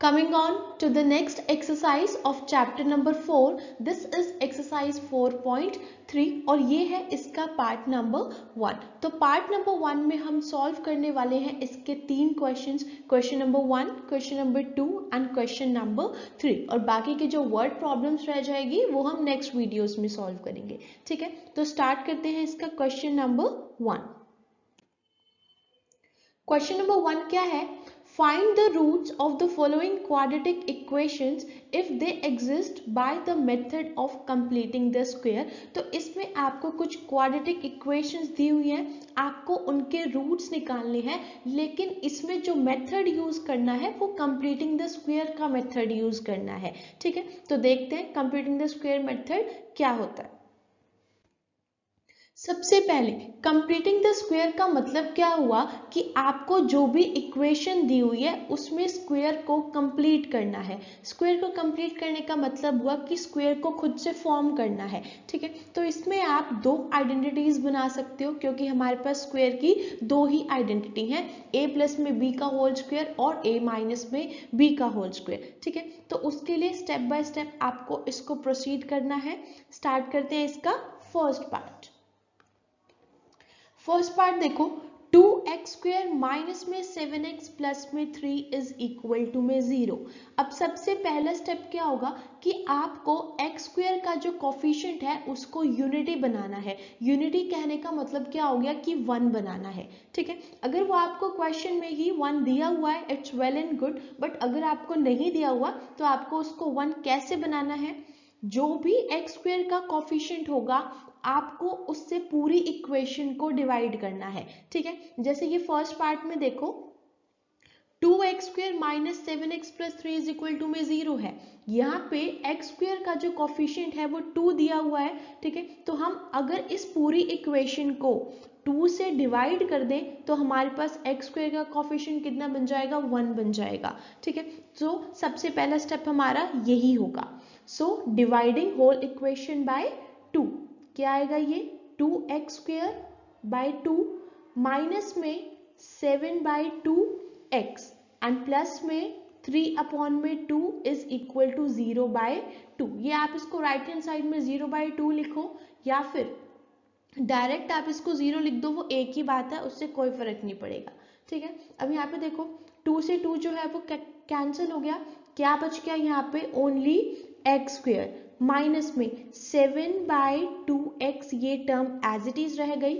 Coming on to the next exercise of chapter number 4. This is exercise 4.3 और ये है इसका पार्ट नंबर 1. तो पार्ट नंबर 1 में हम सॉल्व करने वाले हैं इसके 3 questions, question number 1, question number 2 and question number 3. और बाकी के जो वर्ड प्रॉब्लम्स रह जाएगी वो हम नेक्स्ट वीडियोस में सॉल्व करेंगे. ठीक है, तो स्टार्ट करते हैं इसका क्वेश्चन नंबर 1. क्वेश्चन नंबर 1 क्या है? Find the roots of the following quadratic equations if they exist by the method of completing the square. तो इसमें आपको कुछ quadratic equations दी हुई हैं, आपको उनके roots निकालने हैं, लेकिन इसमें जो method use करना है वो completing the square का method use करना है. ठीक है, तो देखते हैं completing the square method क्या होता है. सबसे पहले कंप्लीटिंग द स्क्वायर का मतलब क्या हुआ कि आपको जो भी इक्वेशन दी हुई है उसमें स्क्वायर को कंप्लीट करना है. स्क्वायर को कंप्लीट करने का मतलब हुआ कि स्क्वायर को खुद से फॉर्म करना है. ठीक है, तो इसमें आप दो आइडेंटिटीज बना सकते हो क्योंकि हमारे पास स्क्वायर की दो ही आइडेंटिटी हैं, a प्लस में b का होल स्क्वायर और a माइनस में b का होल स्क्वायर. ठीक है, तो उसके लिए स्टेप बाय स्टेप आपको इसको प्रोसीड करना है. स्टार्ट करते हैं इसका फर्स्ट पार्ट. फर्स्ट पार्ट देखो, 2x स्क्वायर माइनस में 7x प्लस में 3 इज इक्वल टू में 0. अब सबसे पहला स्टेप क्या होगा कि आपको x स्क्वायर का जो कोफिशिएंट है उसको यूनिटी बनाना है. यूनिटी कहने का मतलब क्या हो गया कि 1 बनाना है. ठीक है, अगर वो आपको क्वेश्चन में ही 1 दिया हुआ है it's well and good, but अगर आपको नहीं दिया हुआ तो आपको उसको 1 कैसे बनाना है? जो भी x स्क्वायर का कोफिशिएंट होगा आपको उससे पूरी इक्वेशन को डिवाइड करना है. ठीक है, जैसे ये फर्स्ट पार्ट में देखो 2x square minus 7x plus 3 is equal to में 0 है. यहाँ पे x स्क्वायर का जो कोफिशिएंट है वो 2 दिया हुआ है. ठीक है, तो हम अगर इस पूरी इक्वेशन को 2 से डिवाइड कर दें तो हमारे पास x स्क्वायर का कोफिशिएंट कितना बन जाएगा? 1 बन जाएगा. ठीक है, तो सबसे पहला स्टेप हमारा यही होगा. So dividing whole equation by 2 क्या आएगा? ये 2x स्क्वायर बाय 2 माइनस में 7 बाय 2x एंड प्लस में 3 अपॉन में 2 इज इक्वल टू 0 बाय 2. ये आप इसको राइट हैंड साइड में 0 बाय 2 लिखो या फिर डायरेक्ट आप इसको 0 लिख दो, वो एक ही बात है, उससे कोई फर्क नहीं पड़ेगा. ठीक है, अब यहाँ पे देखो 2 से 2 जो है वो कैंसिल हो गया. क्या बच गया यहाँ पे? ओनली x स्क्वायर माइनस में 7 बाय 2x, ये टर्म एज इट इज रह गई,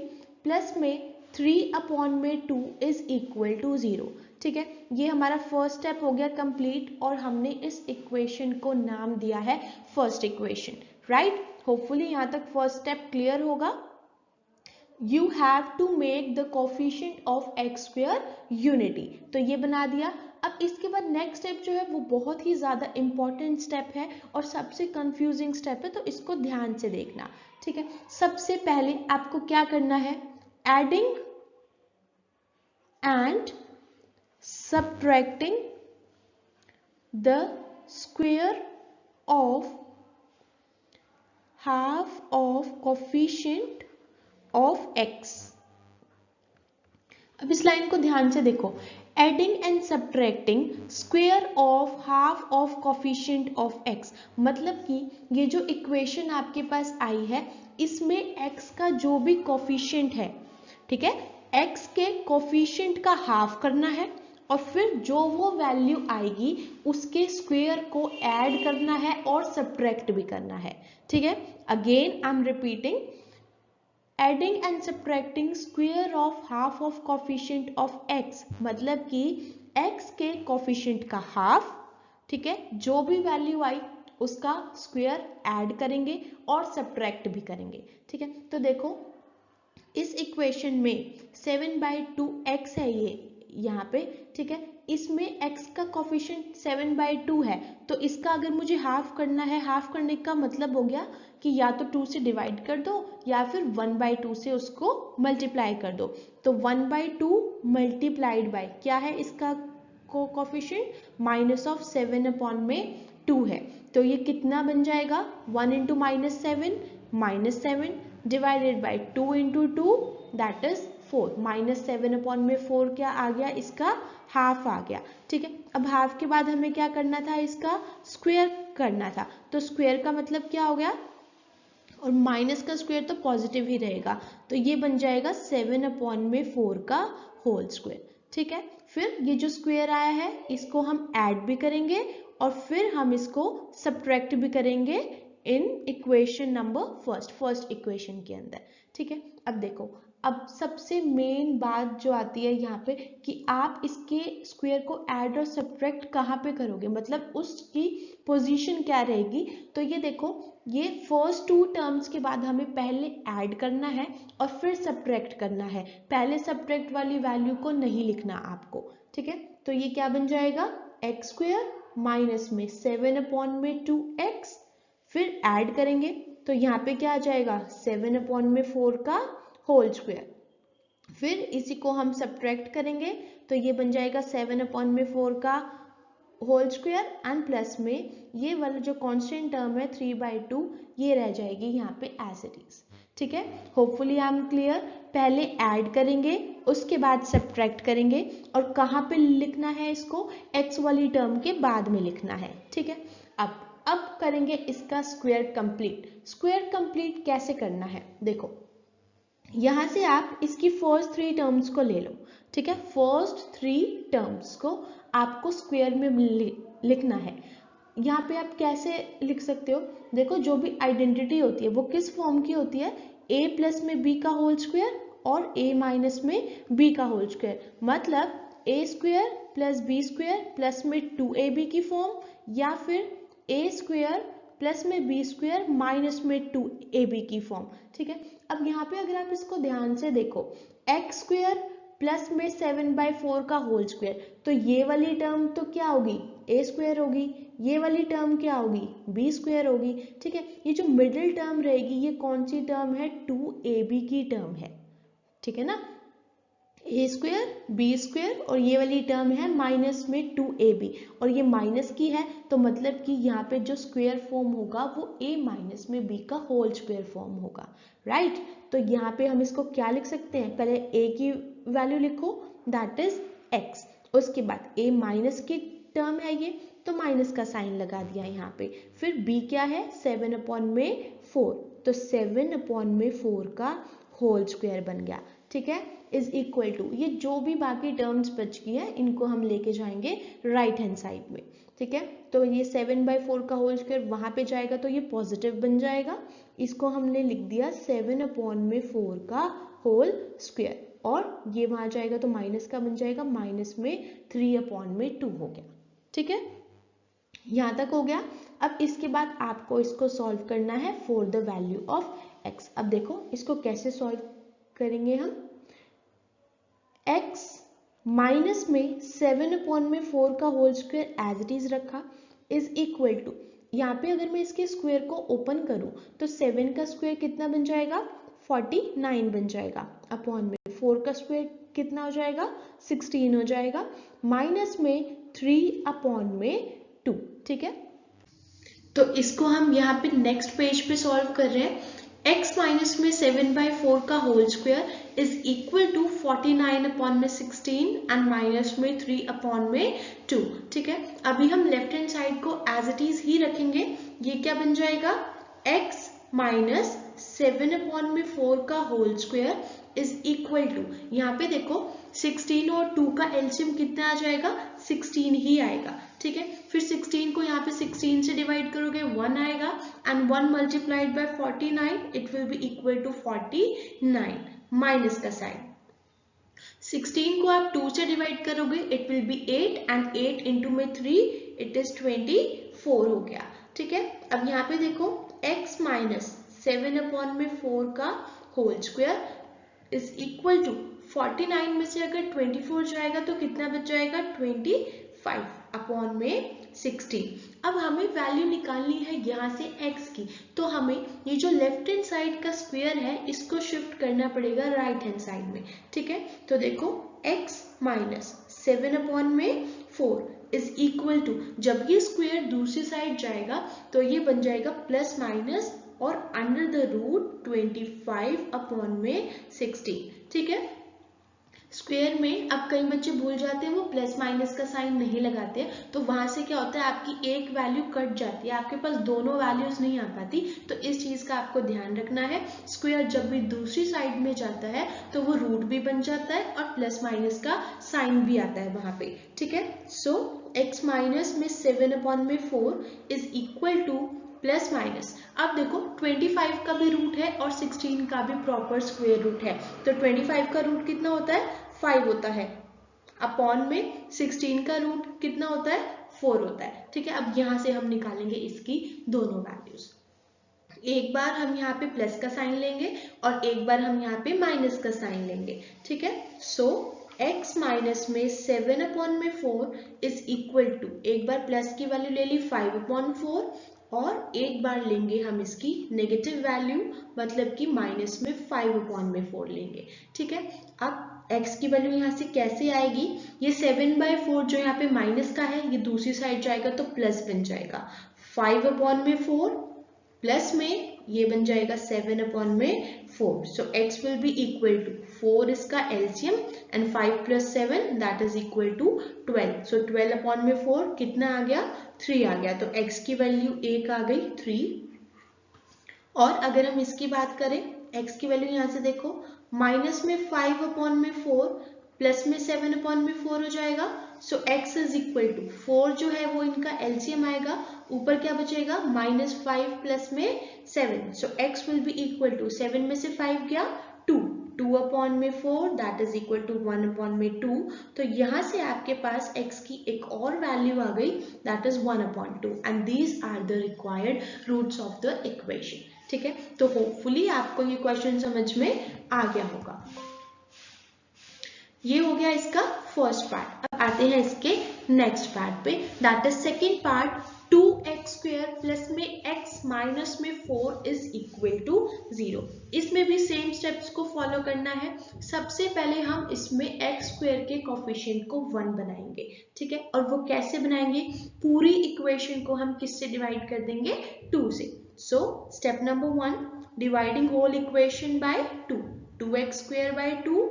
प्लस में 3 अपॉन में 2 इज इक्वल टू 0. ठीक है, ये हमारा फर्स्ट स्टेप हो गया कंप्लीट और हमने इस इक्वेशन को नाम दिया है फर्स्ट इक्वेशन. राइट, होपफुली यहाँ तक फर्स्ट स्टेप क्लियर होगा. You have to make the coefficient of x square unity. तो ये बना दिया. अब इसके बाद नेक्स्ट स्टेप जो है वो बहुत ही ज्यादा इंपॉर्टेंट स्टेप है और सबसे कंफ्यूजिंग स्टेप है, तो इसको ध्यान से देखना. ठीक है, सबसे पहले आपको क्या करना है? Adding and subtracting the square of half of coefficient of x. अब इस लाइन को ध्यान से देखो, adding and subtracting square of half of coefficient of x, मतलब कि ये जो इक्वेशन आपके पास आई है इसमें x का जो भी कोफिशिएंट है, ठीक है, x के कोफिशिएंट का हाफ करना है और फिर जो वो वैल्यू आएगी उसके स्क्वायर को ऐड करना है और सब्ट्रैक्ट भी करना है. ठीक है, again I am repeating, adding and subtracting square of half of coefficient of x, मतलब कि x के कोफिशिएंट का हाफ, ठीक है, जो भी वैल्यू आई उसका स्क्वायर ऐड करेंगे और सब्ट्रैक्ट भी करेंगे. ठीक है, तो देखो इस इक्वेशन में 7 बाई 2x है ये यहाँ पे. ठीक है, इसमें x का कोफिशिएंट 7 बाई 2 है, तो इसका अगर मुझे हाफ करना है, हाफ करने का मतलब हो गया कि या तो 2 से डिवाइड कर दो या फिर 1 बाई 2 से उसको मल्टीप्लाई कर दो. तो 1 बाई 2 मल्टीप्लाइड बाय क्या है इसका कोफिशिएंट? माइनस ऑफ 7 अपॉन में 2 है. तो ये कितना बन जाएगा? 1 into minus 7 divided by 2 into 2 that is 4, -7/4 क्या आ गया, इसका हाफ आ गया। ठीक है, अब हाफ के बाद हमें क्या करना था, इसका स्क्वायर करना था। तो स्क्वायर का मतलब क्या हो गया, और माइनस का स्क्वायर तो पॉजिटिव ही रहेगा, तो ये बन जाएगा 7/4 का होल स्क्वायर। ठीक है, फिर ये जो स्क्वायर आया है इसको हम ऐड भी करेंगे और फिर हम इसको सब्ट्रैक्ट भी करेंगे in equation number first equation के अंदर। ठीक है, अब देखो, अब सबसे मेन बात जो आती है यहाँ पे कि आप इसके स्क्वायर को ऐड और सब्ट्रैक्ट कहाँ पे करोगे, मतलब उसकी पोजीशन क्या रहेगी। तो ये देखो, ये फर्स्ट 2 टर्म्स के बाद हमें पहले ऐड करना है और फिर सब्ट्रैक्ट करना है, पहले सब्ट्रैक्ट वाली वैल्यू को नहीं लिखना आपको। ठीक है, तो ये क्या बन जाएगा, एक्स स्क्वायर माइनस में 7/2x, फिर ऐड करेंगे तो यहाँ पे क्या आ जाएगा 7/4 का होल स्क्वायर, फिर इसी को हम सब्ट्रैक्ट करेंगे तो ये बन जाएगा 7/4 का होल स्क्वायर एंड प्लस में ये वाला जो कांस्टेंट टर्म है 3/2 ये रह जाएगी यहाँ पे एज इट इज। ठीक है, होपफुली आई एम क्लियर। पहले ऐड करेंगे उसके बाद सब्ट्रैक्ट करेंगे और कहाँ पे लिखना है इसको, एक्स वाली टर्म के बाद में लिखना है। ठीक है, अब करेंगे इसका स्क्वायर कंप्लीट। स्क्वायर कंप्लीट कैसे करना है, देखो यहाँ से आप इसकी फर्स्ट 3 टर्म्स को ले लो। ठीक है, फर्स्ट 3 टर्म्स को आपको स्क्वायर में लिखना है। यहाँ पे आप कैसे लिख सकते हो, देखो जो भी आइडेंटिटी होती है वो किस फॉर्म की होती है, a प्लस में b का होल स्क्वायर और a माइनस में b का होल स्क्वायर, मतलब a square plus b square plus में 2ab की फॉर्म, या फिर a स्क्वायर प्लस में b स्क्वायर माइनस में 2ab की फॉर्म। ठीक है, अब यहाँ पे अगर आप इसको ध्यान से देखो, एक्स स्क्वायर प्लस में 7/4 का होल स्क्वायर, तो ये वाली टर्म तो क्या होगी, ए स्क्वायर होगी, ये वाली टर्म क्या होगी, बी स्क्वायर होगी। ठीक है, ये जो मिडिल टर्म रहेगी ये कौन सी टर्म है, 2ab की टर्म है। ठीक है ना, ए स्क्वायर बी स्क्वायर और ये वाली टर्म है माइनस में 2ab, और ये माइनस की है तो मतलब कि यहाँ पे जो स्क्वायर फॉर्म होगा वो a माइनस में b का होल स्क्वायर फॉर्म होगा। राइट, तो यहाँ पे हम इसको क्या लिख सकते हैं, पहले a की वैल्यू लिखो दैट इज x, उसके बाद a माइनस की टर्म है ये तो माइनस का साइन लगा दिया यहाँ पे, फिर b क्या है 7/4, तो 7/4 का होल स्क्वायर बन गया। ठीक है, इज इक्वल टू, ये जो भी बाकी टर्म्स बच गई है इनको हम लेके जाएंगे राइट हैंड साइड में। ठीक है, तो ये 7/4 का होल स्क्वायर वहां पे जाएगा तो ये पॉजिटिव बन जाएगा, इसको हमने लिख दिया 7/4 का होल स्क्वायर, और ये वहां जाएगा तो माइनस का बन जाएगा, माइनस में 3/2 हो गया। ठीक है, यहाँ तक हो गया। अब इसके बाद आपको इसको सॉल्व करना है for the value of x। अब देखो इसको कैसे सॉल्व करेंगे हम, x माइनस में 7/4 का whole square as it is रखा इज इक्वल टू, यहाँ पे अगर मैं इसके स्क्वायर को ओपन करूं तो 7 का स्क्वायर कितना बन जाएगा, 49 बन जाएगा, अपॉन में 4 का स्क्वायर कितना हो जाएगा, 16 हो जाएगा, माइनस में 3/2। ठीक है, तो इसको हम यहाँ पे नेक्स्ट पेज पे सॉल्व कर रहे हैं। x माइनस में 7/4 का whole square is equal to 49/16 and minus में 3/2। ठीक है, अभी हम लेफ्ट हैंड साइड को एज इट इज ही रखेंगे, ये क्या बन जाएगा, x माइनस 7/4 का whole square is equal to, यहाँ पे देखो 16 और 2 का एलसीएम कितना आ जाएगा, 16 ही आएगा। ठीक है, फिर 16 को यहाँ पे 16 से डिवाइड करोगे 1 आएगा, and 1 multiplied by 49 it will be equal to 49, minus का साइन। 16 को आप 2 से डिवाइड करोगे it will be 8, and 8 into में 3 इट इज 24 हो गया। ठीक है, अब यहाँ पे देखो x माइनस 7/4 का whole square is equal to 49 में से अगर 24 जाएगा तो कितना बच जाएगा, 25 अपॉन में 16। अब हमें वैल्यू निकालनी है यहाँ से x की, तो हमें ये जो लेफ्ट हैंड साइड का स्क्वायर है इसको शिफ्ट करना पड़ेगा राइट हैंड साइड में। ठीक है, तो देखो x minus 7/4 is equal to, जब ये स्क्वायर दूसरी साइड जाएगा तो ये बन जाएगा प्लस माइनस और अंडर द रूट 25 अपॉन में 16। ठीक है, स्क्वायर में अब कई बच्चे भूल जाते हैं, वो प्लस माइनस का साइन नहीं लगाते हैं, तो वहां से क्या होता है आपकी एक वैल्यू कट जाती है, आपके पास दोनों वैल्यूज नहीं आ पाती। तो इस चीज का आपको ध्यान रखना है। स्क्वायर जब भी दूसरी साइड में जाता है तो वो रूट भी बन जाता है और प्लस माइनस का साइन भी आता है वहां पे, ठीक है। सो x माइनस में 7/4 is equal to plus minus, अब देखो 25 का भी रूट है और 16 का भी प्रॉपर स्क्वायर रूट है, तो 25 का रूट कितना होता है 5 होता है, अपॉन में 16 का रूट कितना होता है 4 होता है, ठीक है। अब यहाँ से हम निकालेंगे इसकी दोनों वैल्यूज। एक बार हम यहाँ पे प्लस का साइन लेंगे और एक बार हम यहाँ पे माइनस का साइन लेंगे, ठीक है। सो x माइनस में 7/4 इज इक्वल टू, एक बार प्लस की वैल्यू ले ली 5/4 और एक बार लेंगे हम इसकी नेगेटिव वैल्यू, मतलब कि माइनस में 5/4 लेंगे, ठीक है। अब x की वैल्यू यहाँ से कैसे आएगी, ये 7/4 जो यहाँ पे माइनस का है ये दूसरी साइड जाएगा तो प्लस बन जाएगा, 5/4 प्लस में ये बन जाएगा 7/4, so x will be equal to 4 इसका LCM and 5 + 7 that is equal to 12, so 12/4 कितना आ गया 3 आ गया, तो x की वैल्यू 1 आ गई 3। और अगर हम इसकी बात करें, x की वैल्यू यहाँ से देखो, माइनस में 5/4 प्लस में 7/4 हो जाएगा, so x is equal to 4 जो है वो इनका एलसीएम आएगा, ऊपर क्या बचेगा -5 प्लस में 7, so x will be equal to 7 में से 5 गया 2, 2/4 दैट इज इक्वल टू 1/2, तो यहाँ से आपके पास x की एक और वैल्यू आ गई that is 1/2 and these are the required roots of the equation, ठीक है। तो होपफुली आपको ये क्वेश्चन समझ में आ गया होगा। ये हो गया इसका फर्स्ट पार्ट। अब आते हैं इसके नेक्स्ट पार्ट पे, that is second part, 2x² plus में x माइनस में 4 इज इक्वल टू 0। इसमें भी सेम स्टेप्स को फॉलो करना है। सबसे पहले हम इसमें x² के कोफिशिएंट को 1 बनाएंगे, ठीक है। और वो कैसे बनाएंगे, पूरी इक्वेशन को हम किससे डिवाइड कर देंगे 2 से। So step number 1, dividing whole equation by 2, 2x² by 2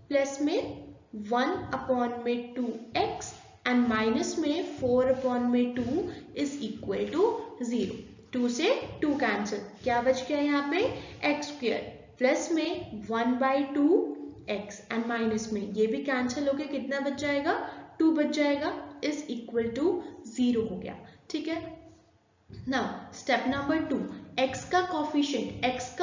plus में 1/2x एंड माइनस में 4/2 इज इक्वल टू 0। 2 से 2 कैंसिल, क्या बच गया यहाँ पे x² प्लस में 1/2x एंड माइनस में ये भी कैंसिल होके कितना बच जाएगा 2 बच जाएगा, इज इक्वल टू 0 हो गया, ठीक है। नाउ स्टेप नंबर 2, x का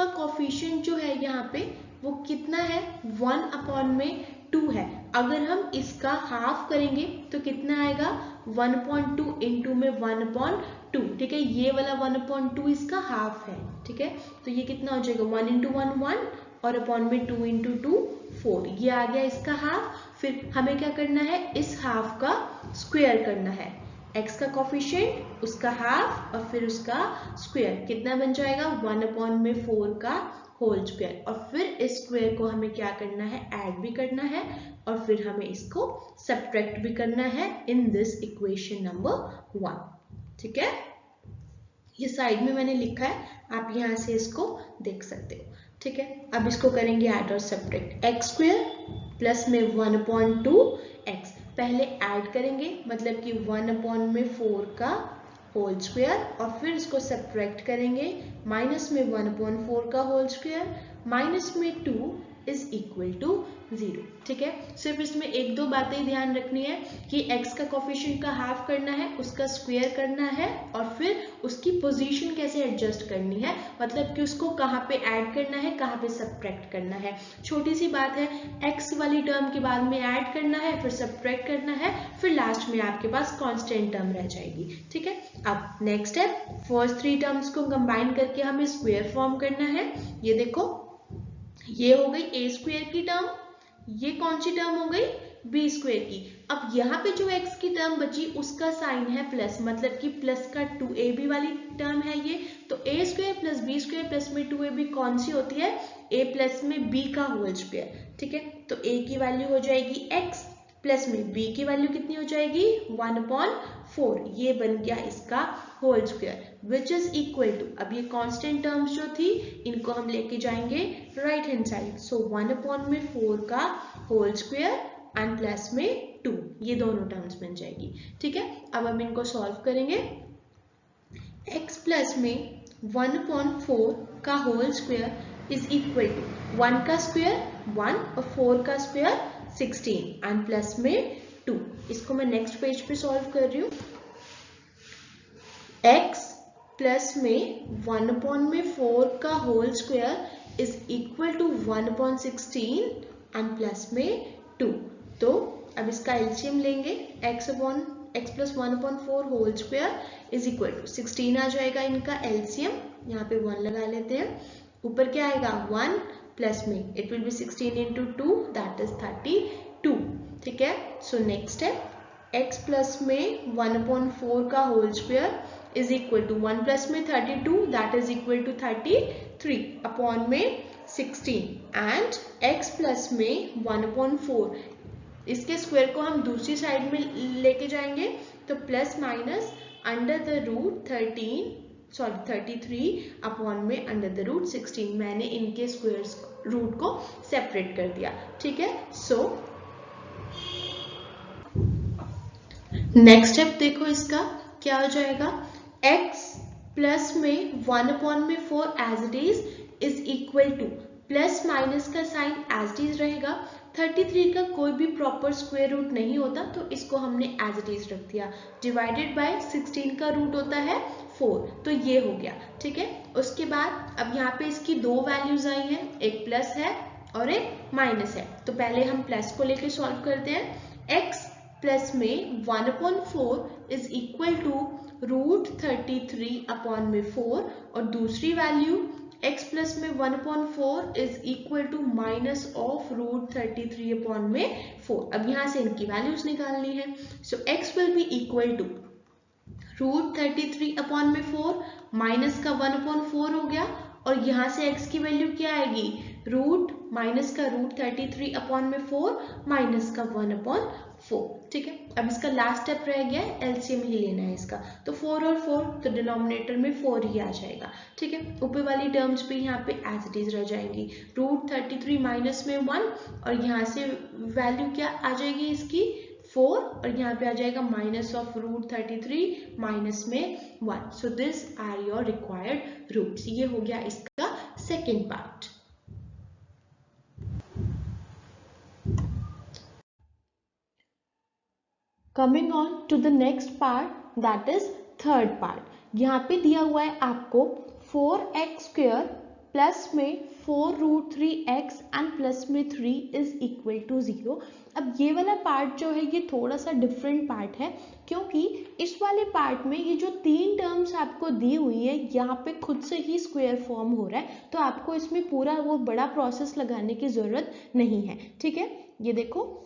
कोफिशिएंट जो है यहाँ पे वो कितना है 1/2 है। अगर हम इसका हाफ करेंगे तो कितना आएगा 1/2 इंटू में 1/2, ठीक है। ये वाला 1/2 इसका हाफ है, ठीक है। तो ये कितना हो जाएगा 1 × 1 1 और अपॉन में 2 × 2 4, ये आ गया इसका हाफ। फिर हमें क्या करना है, इस हाफ का स्क्वायर करना है, x का कोफिशिएंट उसका हाफ और फिर उसका स्क्वायर, कितना बन जाएगा 1/4 का होल स्क्वायर। और फिर इस स्क्वायर को हमें क्या करना है, ऐड भी करना है और फिर हमें इसको सब्ट्रैक्ट भी करना है इन दिस इक्वेशन नंबर 1, ठीक है। ये साइड में मैंने लिखा है, आप यहाँ से इसको देख सकते हो, ठीक है। अब इसको करेंगे ऐड और सब्ट्रैक्ट, x² प्लस में 1/2x, पहले ऐड करेंगे मतलब कि 1/4 का होल स्क्वायर और फिर इसको सब्ट्रैक्ट करेंगे, माइनस में 1/4 का होल स्क्वायर माइनस में 2 इज इक्वल टू 0, ठीक है। सिर्फ इसमें एक दो बातें ध्यान रखनी है कि x का कोफिशिएंट का हाफ करना है, उसका स्क्वायर करना है और फिर उसकी पोजीशन कैसे एडजस्ट करनी है, मतलब कि उसको कहाँ पे ऐड करना है, कहाँ पे सब्ट्रैक्ट करना है। छोटी सी बात है, x वाली टर्म के बाद में ऐड करना है, फिर सब्ट्रैक्ट करना है, फिर लास्ट में आपके पास कांस्टेंट टर्म रह जाएगी, ठीक है। अब नेक्स्ट स्टेप, फर्स्ट 3 टर्म्स को कंबाइन करके हमें स्क्वायर फॉर्म करना है। ये देखो, ये हो गई a² की टर्म, ये कौन सी टर्म हो गई b² की। अब यहाँ पे जो x की टर्म बची उसका साइन है प्लस, मतलब कि प्लस का 2ab वाली टर्म है ये, तो a² प्लस b² प्लस में 2ab कौन सी होती है, a प्लस में b का होल स्क्वायर, ठीक है। तो a की वैल्यू हो जाएगी x प्लस में b की वैल्यू कितनी हो जाएगी 1/4, ये बन गया इसका whole square which is equal to, अब ये कांस्टेंट टर्म्स जो थी इनको हम लेके जाएंगे राइट हैंड साइड, सो 1/4 का होल स्क्वायर एंड प्लस में 2, ये दोनों टर्म्स बन जाएगी। ठीक है, अब हम इनको सॉल्व करेंगे। x प्लस में 1/4 का whole square is equal to 1 का स्क्वायर 1 और 4 का स्क्वायर 16 एंड प्लस में 2। इसको मैं नेक्स्ट पेज पे सॉल्व कर रही हूँ। x प्लस में 1/4 का whole square is equal to 1/16 and plus में 2। तो अब इसका एलसीएम लेंगे। x plus 1/4 whole square is equal to 16 आ जाएगा इनका एलसीएम, यहाँ पे 1 लगा लेते हैं। ऊपर क्या आएगा 1 प्लस में it will be 16 into 2 that is 32। ठीक है, सो नेक्स्ट है x प्लस में 1/4 का whole square is equal to 1 plus में 32 that is equal to 33 upon में 16 एंड x प्लस में 1/4 इसके स्क्वायर को हम दूसरी साइड में लेके जाएंगे तो plus minus under the root 33 upon में अंडर द रूट 16। मैंने इनके स्क्वायर्स रूट को सेपरेट कर दिया। ठीक है, सो नेक्स्ट स्टेप देखो इसका क्या हो जाएगा। x प्लस में 1/4 as it is equal to plus minus का साइन एज इट इज रहेगा। 33 का कोई भी प्रॉपर स्क्वायर रूट नहीं होता तो इसको हमने एज इट इज रख दिया। डिवाइडेड बाय 16 का रूट होता है 4, तो ये हो गया। ठीक है, उसके बाद अब यहाँ पे इसकी दो वैल्यूज आई हैं, एक प्लस है और एक माइनस है। तो पहले हम प्लस को लेके सॉल्व करते हैं। x प्लस में 1/4 is equal to root 33 upon में 4 और दूसरी वैल्यू x प्लस में 1/4 is equal to minus of root 33 upon में 4। अब यहाँ से इनकी वैल्यूज निकालनी है। सो x will be equal to root 33 upon में 4 माइनस का 1/4 हो गया और यहाँ से x की वैल्यू क्या आएगी, रूट माइनस का रूट 33 अपॉन में 4 माइनस का 1/4। ठीक है, अब इसका लास्ट स्टेप रह गया है, एलसीएम ही लेना है इसका। तो 4 और 4 तो डिनोमिनेटर में 4 ही आ जाएगा। ठीक है, ऊपर वाली टर्म्स भी यहाँ पे एज इट इज रह जाएंगी। रूट 33 माइनस में 1 और यहाँ से वैल्यू क्या आ जाएगी इसकी 4 और यहाँ पे आ जाएगा माइनस ऑफ रूट 33 माइनस में 1। So this are your required roots. ये हो गया इसका second part. Coming on to the next part that is third part. यहाँ पे दिया हुआ है आपको 4x² प्लस में 4√3x एंड प्लस में 3 इज इक्वल टू 0। अब ये वाला पार्ट जो है ये थोड़ा सा डिफरेंट पार्ट है क्योंकि इस वाले पार्ट में ये जो तीन टर्म्स आपको दी हुई है यहाँ पे खुद से ही स्क्वायर फॉर्म हो रहा है, तो आपको इसमें पूरा वो बड़ा प्रोसेस लगाने की जरूरत नहीं है। ठीक है, ये देखो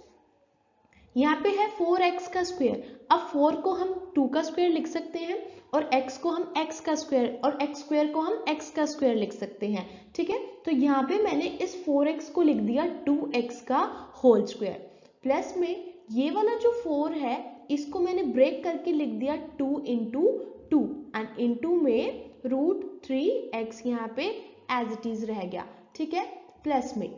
यहाँ पे है 4x का स्क्वायर। अब 4 को हम 2 का स्क्वायर लिख सकते हैं और x को हम x का स्क्वायर और x स्क्वायर को हम x का स्क्वायर लिख सकते हैं। ठीक है, तो यहाँ पे मैंने इस 4x को लिख दिया 2x का होल स्क्वायर प्लस में ये वाला जो 4 है इसको मैंने ब्रेक करके लिख दिया 2 इंटू 2 एंड इंटू में रूट 3x यहाँ पे एज इट इज रह गया। ठीक है, प्लस में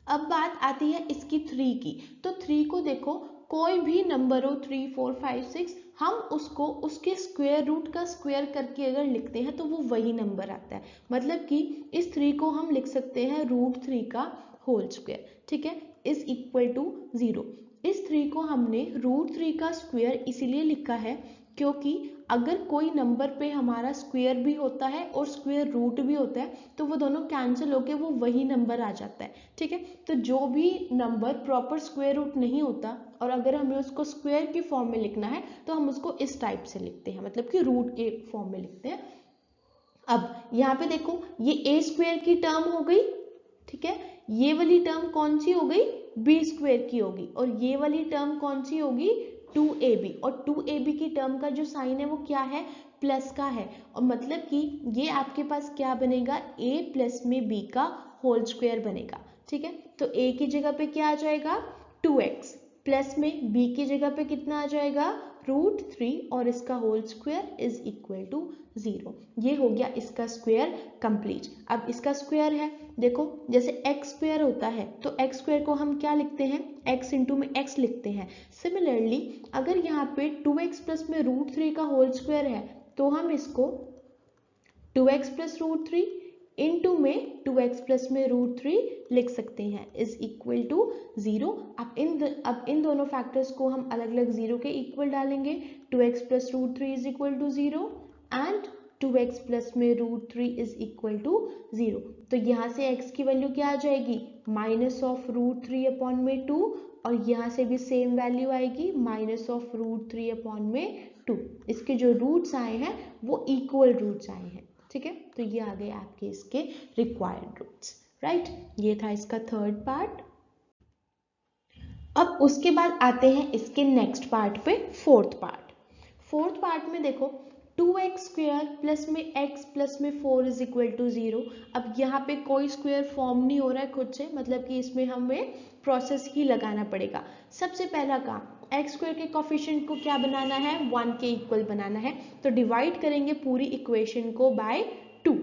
अब बात आती है इसकी 3 की। तो 3 को देखो कोई भी नंबर हो 3, 4, 5, 6 हम उसको उसके स्क्वायर रूट का स्क्वायर करके अगर लिखते हैं तो वो वही नंबर आता है। मतलब कि इस 3 को हम लिख सकते हैं √3 का होल स्क्वायर। ठीक है, इज इक्वल टू 0। इस 3 को हमने √3 का स्क्वायर इसीलिए लिखा है क्योंकि अगर कोई नंबर पे हमारा स्क्वायर भी होता है और स्क्वायर रूट भी होता है तो वो दोनों कैंसिल होके वो वही नंबर आ जाता है। ठीक है, तो जो भी नंबर प्रॉपर स्क्वायर रूट नहीं होता और अगर हमें उसको स्क्वायर की फॉर्म में लिखना है तो हम उसको इस टाइप से लिखते हैं, मतलब कि रूट के फॉर्म में लिखते हैं। अब यहाँ पे देखो ये a स्क्वायर की टर्म हो गई। ठीक है, ये वाली टर्म कौन सी हो गई, b स्क्वायर की होगी और ये वाली टर्म कौन सी होगी 2ab और 2ab की टर्म का जो साइन है वो क्या है, प्लस का है और मतलब कि ये आपके पास क्या बनेगा a प्लस में b का होल स्क्वायर बनेगा। ठीक है, तो a की जगह पे क्या आ जाएगा 2x प्लस में b की जगह पे कितना आ जाएगा √3 और इसका whole square is equal to 0। ये हो गया इसका स्क्वायर कंप्लीट। अब इसका स्क्वायर है, देखो जैसे एक्स स्क्वायर होता है तो एक्स स्क्वायर को हम क्या लिखते हैं, एक्स इंटू में एक्स लिखते हैं। सिमिलरली अगर यहाँ पे 2x प्लस में √3 का होल स्क्वायर है तो हम इसको 2x प्लस √3 इंटू में 2x प्लस में √3 लिख सकते हैं इज इक्वल टू 0। अब इन दोनों फैक्टर्स को हम अलग अलग 0 के इक्वल डालेंगे। 2x plus √3 is equal to 0 and 2x plus में √3 इज इक्वल टू 0। तो यहाँ से x की वैल्यू क्या आ जाएगी, माइनस ऑफ √3 अपॉन में 2, और यहाँ से भी सेम वैल्यू आएगी माइनस ऑफ √3 अपॉन में 2। इसके जो रूट्स आए हैं वो इक्वल रूट्स आए हैं, ठीक है। तो ये आ गए आपके इसके रिक्वायर्ड रूट्स, राइट। ये था इसका थर्ड पार्ट। अब उसके बाद आते हैं इसके नेक्स्ट पार्ट पे, फोर्थ पार्ट। फोर्थ पार्ट में देखो 2x स्क्वायर प्लस में x प्लस में 4 इज इक्वल टू 0। अब यहाँ पे कोई स्क्वायर फॉर्म नहीं हो रहा है खुद से, मतलब कि इसमें हमें प्रोसेस ही लगाना पड़ेगा। सबसे पहला काम, एक्स स्क्वायर के कोफिशिएंट को क्या बनाना है, 1 के इक्वल बनाना है। तो डिवाइड करेंगे पूरी इक्वेशन को by 2।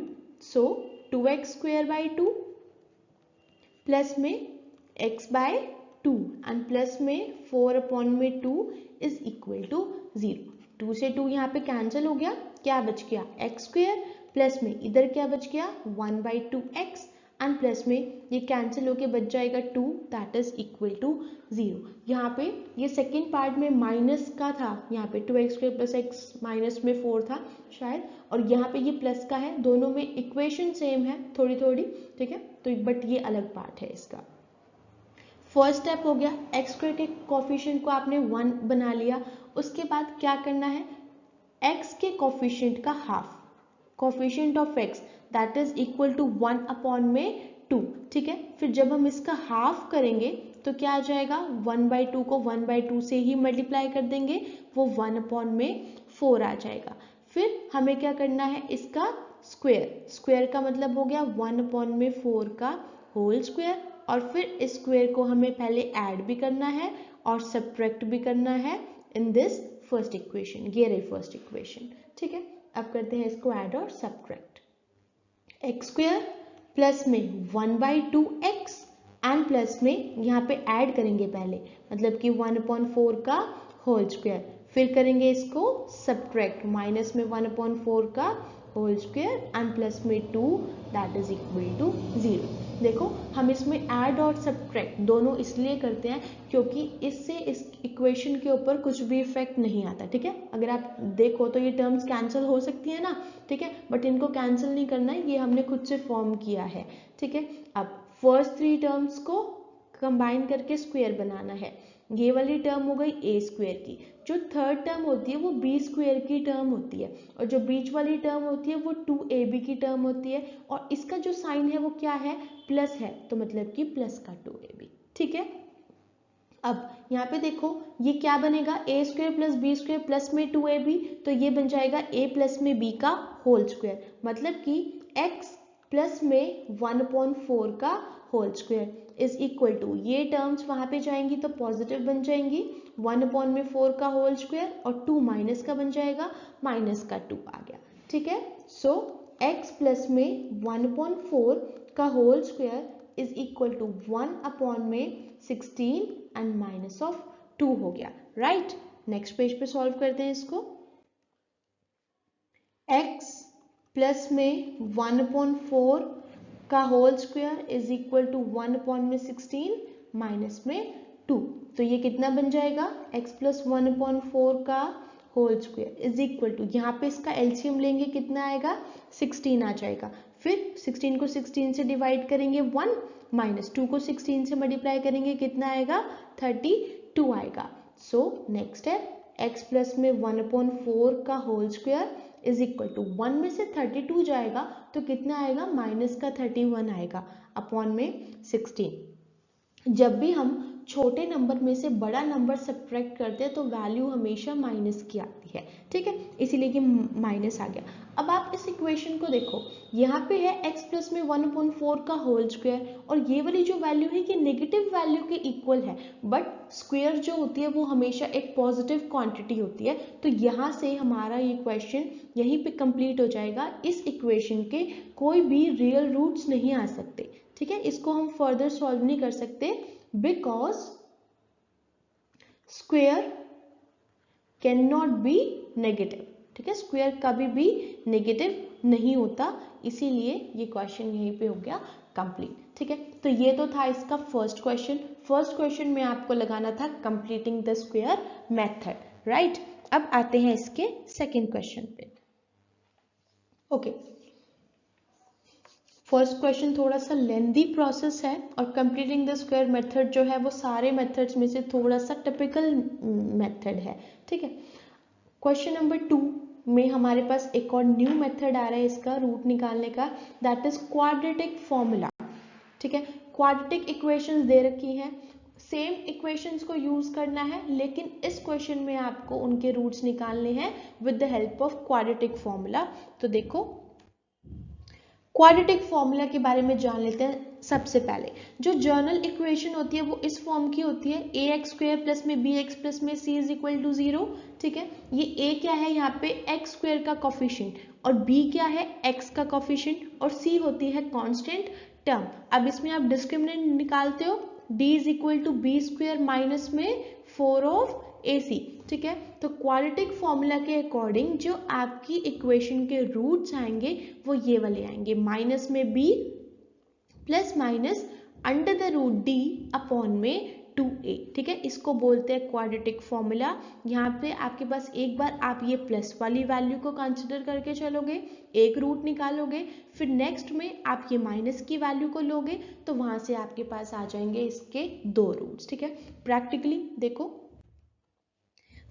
So 2x square by 2 plus में x बाय 2 एंड प्लस में 4 अपॉन में 2 इज इक्वल टू 0। 2 से 2 यहाँ पे कैंसिल हो गया, क्या बच गया x स्क्वायर, प्लस में इधर क्या बच गया 1 बाई 2x एंड प्लस में ये कैंसिल होके बच जाएगा 2 दैट इज इक्वल टू 0। यहाँ पे ये सेकेंड पार्ट में माइनस का था, यहाँ पे 2x square plus x minus में 4 था शायद, और यहाँ पे ये प्लस का है। दोनों में इक्वेशन सेम है थोड़ी थोड़ी, ठीक है। तो बट ये अलग पार्ट है इसका। फर्स्ट स्टेप हो गया, एक्स स्क्वायर के कोफिशिएंट को आपने 1 बना लिया। उसके बाद क्या करना है, x के कोफिशिएंट का half, coefficient of x that is equal to 1 upon में 2, ठीक है। फिर जब हम इसका हाफ करेंगे तो क्या आ जाएगा, 1/2 को 1/2 से ही मल्टीप्लाई कर देंगे, वो 1 अपॉन में 4 आ जाएगा। फिर हमें क्या करना है, इसका स्क्वायर, स्क्वायर का मतलब हो गया 1 अपॉन में 4 का होल स्क्वायर, और फिर इस स्क्वायर को हमें पहले ऐड भी करना है और सब्ट्रैक्ट भी करना है इन दिस फर्स्ट इक्वेशन। ये रही फर्स्ट इक्वेशन, ठीक है। अब करते हैं इसको ऐड और सब्ट्रैक्ट। एक्स स्क्वायर प्लस में 1/2x एंड प्लस में यहाँ पे ऐड करेंगे पहले, मतलब कि 1/4 का होल स्क्वायर, फिर करेंगे इसको सब्ट्रैक्ट, माइनस में 1/4 का होल स्क्वायर एंड प्लस में 2 दैट इज इक्वल टू 0। देखो हम इसमें ऐड और सब्ट्रैक्ट दोनों इसलिए करते हैं क्योंकि इससे इस इक्वेशन के ऊपर कुछ भी इफेक्ट नहीं आता, ठीक है। अगर आप देखो तो ये टर्म्स कैंसिल हो सकती है ना, ठीक है, बट इनको कैंसिल नहीं करना है, ये हमने खुद से फॉर्म किया है, ठीक है। अब फर्स्ट 3 टर्म्स को कंबाइन करके स्क्वायर बनाना है। ये वाली टर्म हो गई a स्क्वायर की, जो थर्ड टर्म होती है वो b स्क्वायर की टर्म होती है, और जो बीच वाली टर्म होती है वो 2ab की टर्म होती है, और इसका जो साइन है वो क्या है, प्लस है, तो मतलब कि प्लस का 2ab, ठीक है। अब यहाँ पे देखो ये क्या बनेगा, a square plus b square plus में 2ab, तो ये बन जाएगा a प्लस में b का होल स्क्वायर, मतलब कि x प्लस में 1/4 का whole square is equal to, ये टर्म्स वहां पे जाएंगी तो पॉजिटिव बन जाएंगी, 1/4 का होल स्क्वायर और 2 माइनस का बन जाएगा, माइनस का 2 आ गया, ठीक है। सो x प्लस में 1/4 का whole square is equal to 1 upon में 16 एंड माइनस ऑफ 2 हो गया, राइट। नेक्स्ट पेज पे सॉल्व करते हैं इसको। x प्लस में 1/4 का whole square is equal to 1 upon में 16 माइनस में 2, तो ये कितना बन जाएगा, x प्लस 1/4 का whole square is equal to, यहाँ पे इसका एलसीएम लेंगे कितना आएगा, 16 आ जाएगा। फिर 16 को 16 से डिवाइड करेंगे 1, माइनस 2 को 16 से मल्टीप्लाई करेंगे कितना आएगा, 32 आएगा। सो नेक्स्ट है x प्लस में 1/4 का whole square is equal to 1 में से 32 जाएगा तो कितना आएगा, माइनस का 31 आएगा अपॉन में 16। जब भी हम छोटे नंबर में से बड़ा नंबर सब्ट्रैक्ट करते हैं तो वैल्यू हमेशा माइनस की आती है, ठीक है, इसीलिए कि माइनस आ गया। अब आप इस इक्वेशन को देखो, यहाँ पे है x प्लस में 1/4 का होल स्क्वायर, और ये वाली जो वैल्यू है ये नेगेटिव वैल्यू के इक्वल है, बट स्क्वायर जो होती है वो हमेशा एक पॉजिटिव क्वांटिटी होती है। तो यहाँ से हमारा ये क्वेश्चन यहीं पे कंप्लीट हो जाएगा। इस इक्वेशन के कोई भी रियल रूट्स नहीं आ सकते, ठीक है, इसको हम फर्दर सॉल्व नहीं कर सकते because square can not be negative, ठीक है, स्क्वायर कभी भी नेगेटिव नहीं होता, इसीलिए ये क्वेश्चन यहीं पे हो गया कंप्लीट, ठीक है। तो ये तो था इसका फर्स्ट क्वेश्चन। फर्स्ट क्वेश्चन में आपको लगाना था completing the square method, right. अब आते हैं इसके सेकेंड क्वेश्चन पे। ओके, फर्स्ट क्वेश्चन थोड़ा सा लेंदी प्रोसेस है, और कंप्लीटिंग द स्क्वायर मेथड जो है वो सारे मेथड्स में से थोड़ा सा टिपिकल मेथड है, ठीक है। क्वेश्चन नंबर 2 में हमारे पास एक और न्यू मेथड आ रहा है इसका रूट निकालने का, दैट इज क्वाड्रेटिक फॉर्मूला, ठीक है। क्वाड्रेटिक इक्वेशंस दे रखी हैं, सेम इक्वेशंस को यूज करना है, लेकिन इस क्वेश्चन में आपको उनके रूट्स निकालने हैं with the help of quadratic formula. तो देखो, क्वाड्रेटिक फॉर्मूला के बारे में जान लेते हैं। सबसे पहले जो जर्नल इक्वेशन होती है वो इस फॉर्म की होती है, ax² प्लस में bx प्लस में c इज इक्वल टू 0, ठीक है। ये a क्या है यहाँ पे x² का कोफिशिएंट, और b क्या है x का कोफिशिएंट, और c होती है कांस्टेंट टर्म। अब इसमें आप डिस्क्रिमिनेंट निकालते हो, d is equal to b² minus में 4 ऑफ ac, ठीक है। तो क्वाड्रेटिक फॉर्मूला के अकॉर्डिंग जो आपकी इक्वेशन के रूट्स आएंगे वो ये वाले आएंगे, माइनस में b plus minus under the root d upon में 2a, ठीक है, इसको बोलते हैं क्वाड्रेटिक फॉर्मूला। यहाँ पे आपके पास एक बार आप ये प्लस वाली वैल्यू को कंसिडर करके चलोगे, एक रूट निकालोगे, फिर नेक्स्ट में आप ये माइनस की वैल्यू को लोगे, तो वहां से आपके पास आ जाएंगे इसके 2 रूट्स, ठीक है। प्रैक्टिकली देखो,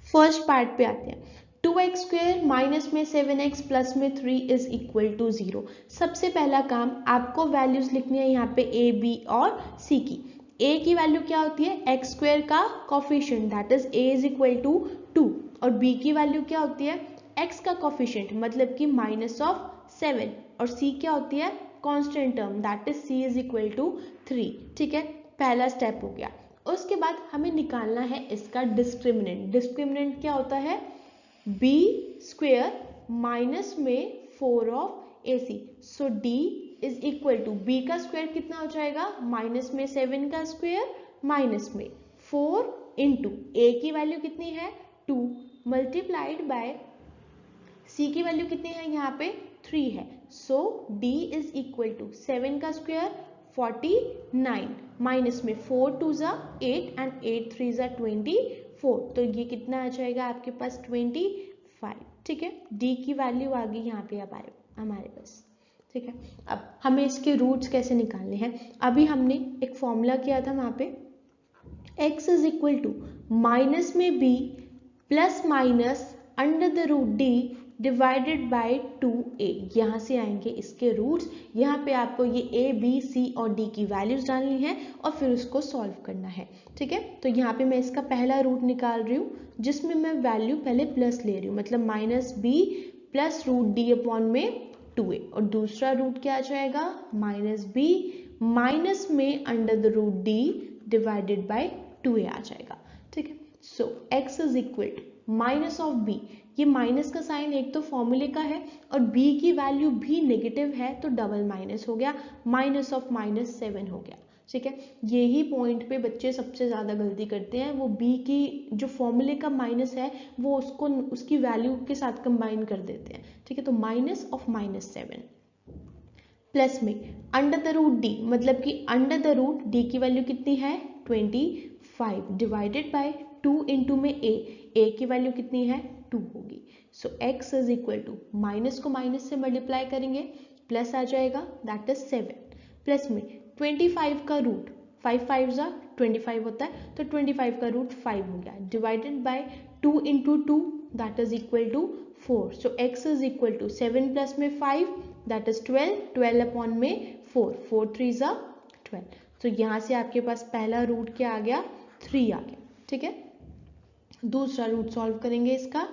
फर्स्ट पार्ट पे आते हैं। 2x² माइनस में 7x प्लस में 3 इज इक्वल टू 0। सबसे पहला काम आपको वैल्यूज लिखनी है यहाँ पे a, b और c की। a की वैल्यू क्या होती है, x² का coefficient, that is a is equal to 2, और b की वैल्यू क्या होती है, x का कोफिशिएंट मतलब कि माइनस ऑफ 7, और c क्या होती है, constant term, that is c is equal to 3, ठीक है। पहला स्टेप हो गया। उसके बाद हमें निकालना है इसका डिस्क्रिमिनेंट। डिस्क्रिमिनेंट क्या होता है, b² माइनस में 4 of ac, so d is equal to b का स्क्वायर कितना हो जाएगा, माइनस में 7 का स्क्वायर माइनस में 4 इंटू a की वैल्यू कितनी है 2 मल्टीप्लाइड बाय c की वैल्यू कितनी है यहाँ पे 3 है, so d is equal to 7 का स्क्वायर 49 माइनस में 4 2 ज़ा 8 एंड 8 3 ज़ा 24, तो ये कितना आ जाएगा आपके पास 25, ठीक है। d की वैल्यू आ गई यहाँ पे अब हमारे पास, ठीक है। अब हमें इसके रूट्स कैसे निकालने हैं, अभी हमने एक फॉर्मूला किया था वहाँ पे x is equal to minus में b plus minus under the root d divided by 2a, यहाँ से आएंगे इसके रूट्स। यहाँ पे आपको ये a, b, c और d की वैल्यूज डालनी है और फिर उसको सॉल्व करना है, ठीक है। तो यहाँ पे मैं इसका पहला रूट निकाल रही हूँ जिसमें मैं वैल्यू पहले प्लस ले रही हूँ, मतलब minus b plus root d upon में 2a, और दूसरा रूट क्या आ जाएगा, माइनस b माइनस में under the root d divided by 2a आ जाएगा, ठीक है। सो x is equal to minus of b, ये माइनस का साइन एक तो फॉर्मूले का है और b की वैल्यू भी नेगेटिव है तो डबल माइनस हो गया, माइनस ऑफ माइनस 7 हो गया, ठीक है। यही पॉइंट पे बच्चे सबसे ज़्यादा गलती करते हैं, वो b की जो फॉर्मूले का माइनस है वो उसको उसकी वैल्यू के साथ कंबाइन कर देते हैं, ठीक है। तो माइनस ऑफ माइनस 7 प्लस में अंडर द रूट d, मतलब कि अंडर द रूट d की वैल्यू कितनी है 25 डिवाइडेड बाय 2 इंटू में a की वैल्यू कितनी है 2 होगी। So x is equal to minus को माइनस से मल्टीप्लाई करेंगे प्लस आ जाएगा, दैट इज 7 प्लस में 25 का रूट 5 5 जा 25 होता है, तो 25 का रूट 5 हो गया divided by 2 into 2 that is equal to 4। So x is equal to 7 plus में 5 दैट इज 12 अपॉन में 4 4 3 जा 12। तो यहाँ से आपके पास पहला रूट क्या आ गया, 3 आ गया। ठीक है, दूसरा रूट सॉल्व करेंगे इसका।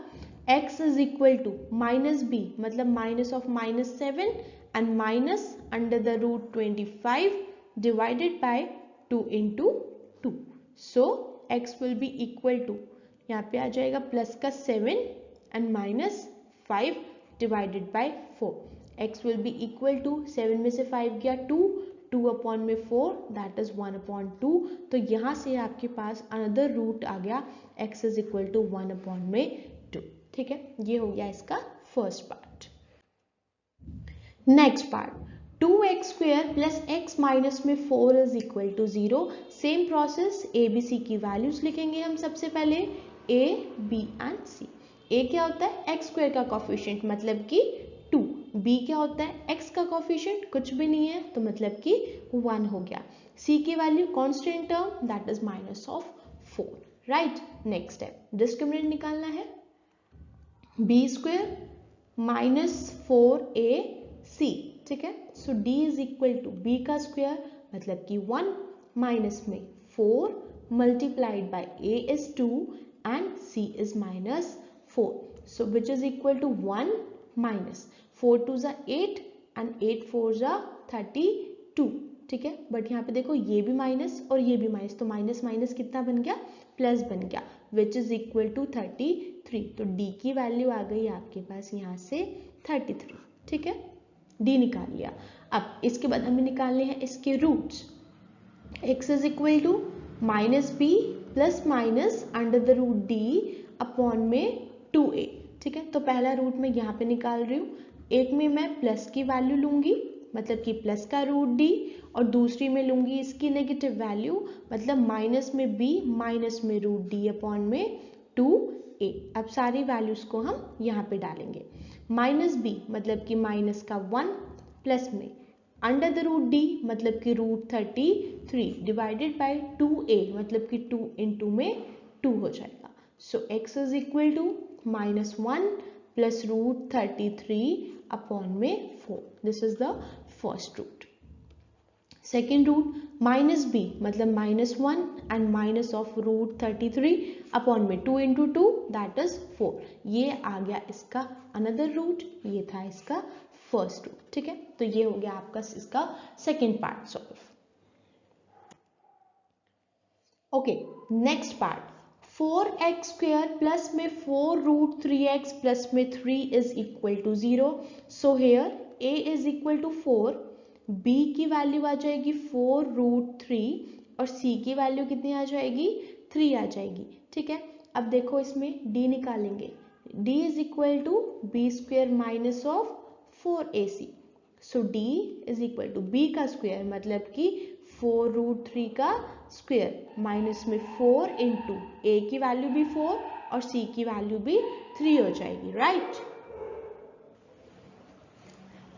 x is equal to minus B मतलब minus of -7 and minus under the root 25 divided by 2 into 2। So x will be equal to, यहाँ पे आ जाएगा प्लस का 7 and minus 5 divided by 4। x will be equal to 7 में से 5 गया 2, 2 upon में 4 दैट इज 1/2। तो यहाँ से आपके पास अनदर रूट आ गया x इज इक्वल टू 1/2। ठीक है, ये हो गया इसका first part. Next part, 2x square plus x minus में 4 is equal to 0। Same process, A B C की वैल्यूज लिखेंगे हम सबसे पहले, a b and c। a क्या होता है x स्क्वायर का कोफिशिएंट मतलब कि 2, b क्या होता है x का कोफिशिएंट कुछ भी नहीं है तो मतलब कि 1 हो गया, c की value constant term that is minus of 4। Right, next step, discriminant निकालना है, b स्क्वायर माइनस 4ac। ठीक है, so d is equal to b का स्क्वायर मतलब कि 1 माइनस में 4 multiplied by a is 2 and c is minus 4। So which is equal to 1 minus 4 2 जा 8 and 8 4 जा 32। ठीक है, बट यहाँ पे देखो ये भी माइनस और ये भी माइनस, तो माइनस माइनस कितना बन गया, प्लस बन गया, विच इज इक्वल टू 33। तो d की वैल्यू आ गई आपके पास यहाँ से 33। ठीक है, d निकाल लिया। अब इसके बाद हमें निकालने हैं इसके roots. x is equal to minus b plus minus under the root d upon में 2a। ठीक है, तो पहला रूट मैं यहाँ पे निकाल रही हूँ, एक में मैं प्लस की वैल्यू लूंगी मतलब कि प्लस का रूट d, और दूसरी में लूंगी इसकी नेगेटिव वैल्यू मतलब माइनस में b माइनस में रूट d अपॉन में 2a। अब सारी वैल्यूज को हम यहाँ पे डालेंगे, माइनस b मतलब कि माइनस का 1 प्लस में अंडर द रूट d मतलब कि रूट 33 डिवाइडेड बाय 2a मतलब कि 2 इंटू में 2 हो जाएगा। So x is equal to -1 plus root 33 upon में 4। This is the first root. Second root minus b मतलब -1 and minus of root 33 upon में 2 इंटू 2 दैट इज 4। ये आ गया इसका अनदर रूट, ये था इसका फर्स्ट रूट। ठीक है, तो ये हो गया आपका इसका second part solve. Okay, next part, 4x square plus में 4 रूट 3x प्लस में 3 is equal to 0। So here a is equal to 4, b की वैल्यू आ जाएगी 4 रूट 3 और c की वैल्यू कितनी आ जाएगी, 3 आ जाएगी। ठीक है, अब देखो इसमें d निकालेंगे, d is equal to b square minus of 4ac। So d is equal to b का स्क्वायर मतलब कि 4 रूट 3 का स्क्वायर माइनस में 4 इंटू a की वैल्यू भी 4 और c की वैल्यू भी 3 हो जाएगी। राइट,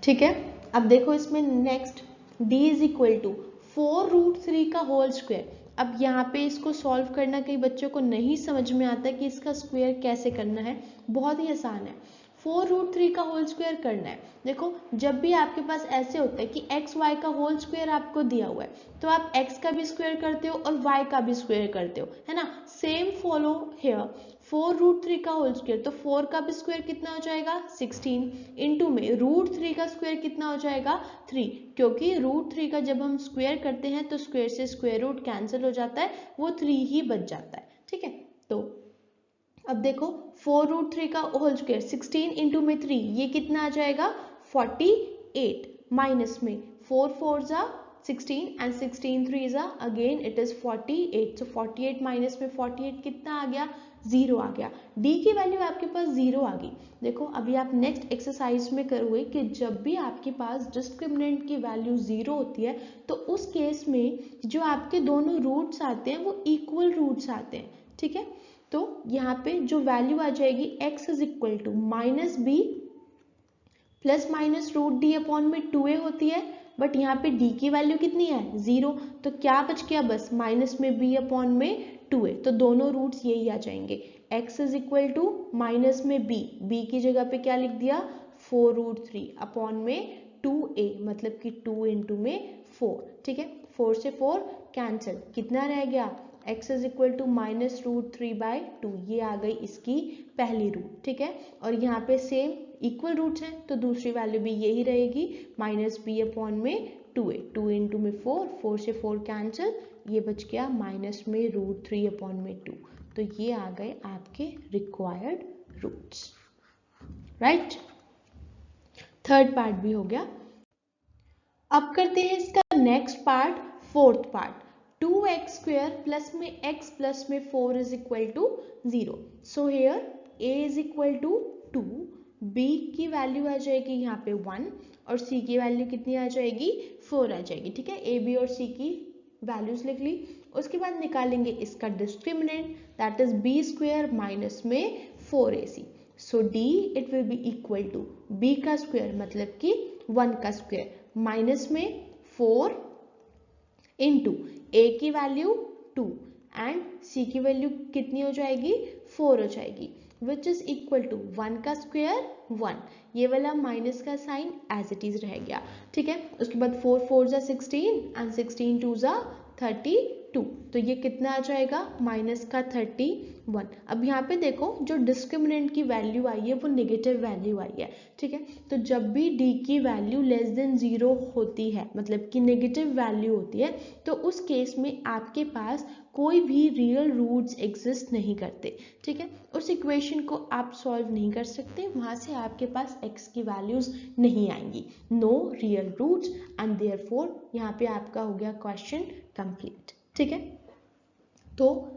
ठीक है, अब देखो इसमें next d is equal to 4 root 3 का होल स्क्वायर। अब यहाँ पे इसको सॉल्व करना कई बच्चों को नहीं समझ में आता कि इसका स्क्वायर कैसे करना है, बहुत ही आसान है। 4 रूट 3 का होल स्क्वायर करना है। देखो जब भी आपके पास ऐसे होता है कि एक्स वाई का होल स्क्वायर आपको दिया हुआ है तो आप x का भी स्क्वायर करते हो और y का भी स्क्वायर करते हो, है ना। सेम फॉलो हेयर, 4 रूट 3 का होल स्क्वायर तो 4 का भी स्क्वायर कितना हो जाएगा 16 इंटू में रूट 3 का स्क्वायर कितना हो जाएगा 3, क्योंकि रूट 3 का जब हम स्क्वायर करते हैं तो स्क्वायर से स्क्वायर रूट कैंसिल हो जाता है, वो 3 ही बच जाता है। ठीक है, तो अब देखो 4 रूट 3 का होल स्क्वायर 16 इंटू में 3 ये कितना आ जाएगा 48 माइनस में 4 4 जा 16 एंड 16 3 जा again it is 48। So 48 minus में 48 कितना आ गया 0 आ गया। d की वैल्यू आपके पास 0 आ गई। देखो अभी आप नेक्स्ट एक्सरसाइज में करोगे कि जब भी आपके पास डिस्क्रिमिनेंट की वैल्यू 0 होती है तो उस केस में जो आपके दोनों रूट्स आते हैं वो इक्वल रूट्स आते हैं। ठीक है, तो यहाँ पे जो वैल्यू आ जाएगी x is equal to minus b plus minus root d upon में 2a होती है, बट यहाँ पे d की वैल्यू कितनी है 0, तो क्या बच गया बस माइनस में b अपॉन में 2a, तो दोनों रूट्स यही आ जाएंगे। x is equal to minus में b की जगह पे क्या लिख दिया 4 रूट 3 अपॉन में 2a मतलब कि 2 इंटू में 4। ठीक है, 4 से 4 कैंसिल, कितना रह गया x इज इक्वल टू -√3/2, ये आ गई इसकी पहली रूट, ठीक है। और यहाँ पे सेम इक्वल रूट्स हैं तो दूसरी वैल्यू भी यही रहेगी -b/2a, 2 इंटू में 4, 4 से 4 कैंसिल, ये बच गया -√3/2। तो ये आ गए आपके required roots, right. Third part भी हो गया। अब करते हैं इसका next part, fourth part. 2x² plus में x प्लस में 4 is equal to 0। So here a is equal to 2, b की वैल्यू आ जाएगी यहाँ पे 1 और c की वैल्यू कितनी आ जाएगी 4 आ जाएगी, ठीक है। a b और c की वैल्यूज लिख ली। उसके बाद निकालेंगे इसका discriminant, that is b² minus में 4ac। So d it will be equal to b का स्क्वायर मतलब कि 1 का स्क्वायर माइनस में 4 इंटू a की वैल्यू 2 एंड c की वैल्यू कितनी हो जाएगी 4 हो जाएगी, विच इज इक्वल टू 1 का स्क्वायर 1, ये वाला माइनस का साइन एज इट इज रह गया, ठीक है। उसके बाद 4 4 जा 16 एंड 16 2 जा 32, तो ये कितना आ जाएगा माइनस का 31। अब यहाँ पे देखो जो डिस्क्रिमिनेंट की वैल्यू आई है वो नेगेटिव वैल्यू आई है, ठीक है। तो जब भी d की वैल्यू लेस देन 0 होती है, मतलब कि नेगेटिव वैल्यू होती है, तो उस केस में आपके पास कोई भी रियल रूट्स एग्जिस्ट नहीं करते, ठीक है। उस इक्वेशन को आप सॉल्व नहीं कर सकते, वहां से आपके पास x की वैल्यूज नहीं आएंगी, no real roots, and therefore यहाँ पे आपका हो गया क्वेश्चन कंप्लीट, ठीक है। तो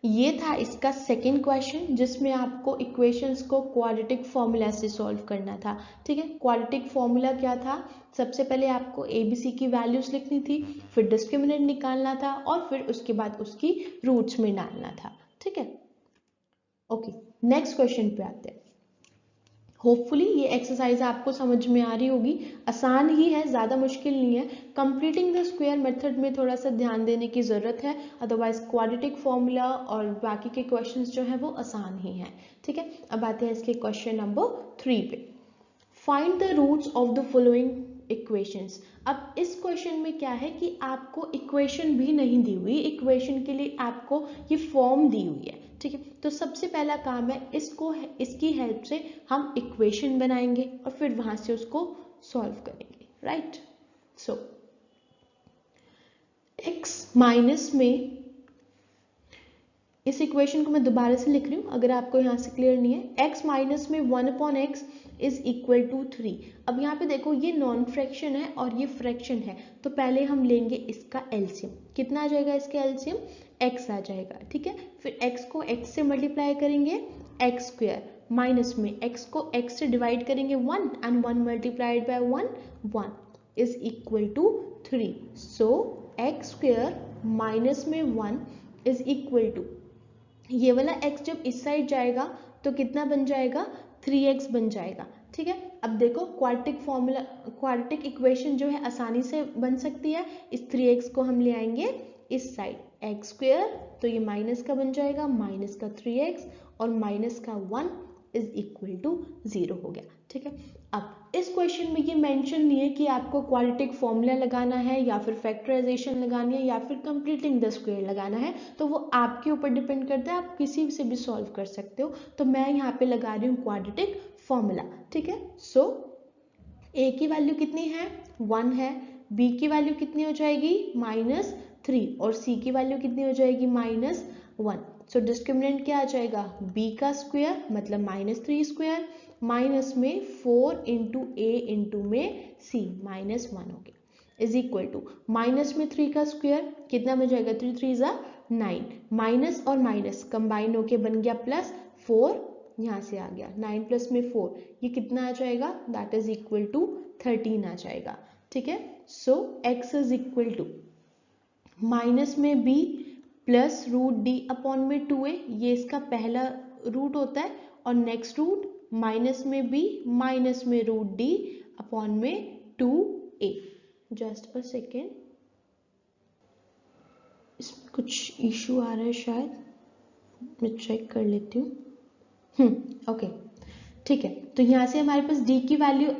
ये था इसका सेकेंड क्वेश्चन, जिसमें आपको इक्वेशंस को क्वाड्रेटिक फॉर्मूला से सॉल्व करना था, ठीक है। क्वाड्रेटिक फॉर्मूला क्या था, सबसे पहले आपको ABC की वैल्यूज लिखनी थी, फिर डिस्क्रिमिनेंट निकालना था और फिर उसके बाद उसकी रूट्स में डालना था, ठीक है। ओके, नेक्स्ट क्वेश्चन पे आते हैं। होपफुली ये एक्सरसाइज आपको समझ में आ रही होगी, आसान ही है, ज़्यादा मुश्किल नहीं है। कंप्लीटिंग द स्क्वायर मेथड में थोड़ा सा ध्यान देने की ज़रूरत है, अदरवाइज क्वाड्रेटिक फॉर्मूला और बाकी के क्वेश्चंस जो हैं वो आसान ही हैं, ठीक है। अब आते हैं इसके क्वेश्चन नंबर 3 पे। Find the roots of the following equations. अब इस क्वेश्चन में क्या है कि आपको इक्वेशन भी नहीं दी हुई, इक्वेशन के लिए आपको ये फॉर्म दी हुई है, ठीक है। तो सबसे पहला काम है इसकी हेल्प से हम इक्वेशन बनाएंगे और फिर वहां से उसको सॉल्व करेंगे, राइट। सो x माइनस में, इस इक्वेशन को मैं दोबारा से लिख रही हूँ अगर आपको यहाँ से क्लियर नहीं है, x माइनस में 1/x इज इक्वल टू 3। अब यहाँ पे देखो ये नॉन फ्रैक्शन है और ये फ्रैक्शन है, तो पहले हम लेंगे इसका एलसीएम। कितना आ जाएगा इसका एलसीएम, x आ जाएगा, ठीक है। फिर x को x से मल्टीप्लाई करेंगे, x² माइनस में x को x से डिवाइड करेंगे 1 and 1 multiplied by 1 is equal to 3। So x² minus में 1 इज इक्वल टू, ये वाला x जब इस साइड जाएगा तो कितना बन जाएगा 3x बन जाएगा, ठीक है। अब देखो क्वाड्रेटिक इक्वेशन जो है आसानी से बन सकती है। इस 3x को हम ले आएंगे इस साइड, x² तो ये माइनस का बन जाएगा, माइनस का 3x और माइनस का 1 इज इक्वल टू 0 हो गया, ठीक है। अब इस क्वेश्चन में ये मेंशन नहीं है कि आपको क्वाड्रेटिक फॉर्मूला लगाना है या फिर फैक्टराइजेशन लगानी है या फिर कंप्लीटिंग द स्क्वायर लगाना है, तो वो आपके ऊपर डिपेंड करता है, आप किसी से भी सॉल्व कर सकते हो। तो मैं यहाँ पे लगा रही हूँ क्वाड्रेटिक फॉर्मूला, ठीक है। सो a की वैल्यू कितनी है 1 है, b की वैल्यू कितनी हो जाएगी -3 और c की वैल्यू कितनी हो जाएगी -1। सो डिस्क्रिमिनेंट क्या आ जाएगा b का स्क्वायर मतलब -3² माइनस में 4 इंटू a इंटू में c -1 हो गया इज इक्वल टू माइनस में 3 का स्क्वायर कितना बन जाएगा 3 3 जा 9, माइनस और माइनस कंबाइन होके बन गया +4, यहाँ से आ गया 9 प्लस में 4, ये कितना आ जाएगा दैट इज इक्वल टू 13 आ जाएगा, ठीक है। सो x is equal to minus में b प्लस √d/2a, ये इसका पहला रूट होता है, और नेक्स्ट रूट माइनस में b माइनस में √d/2a। जस्ट अ सेकेंड, इसमें कुछ इशू आ रहा है शायद, मैं चेक कर लेती हूँ। ओके, ठीक है। तो यहाँ से हमारे पास d की वैल्यू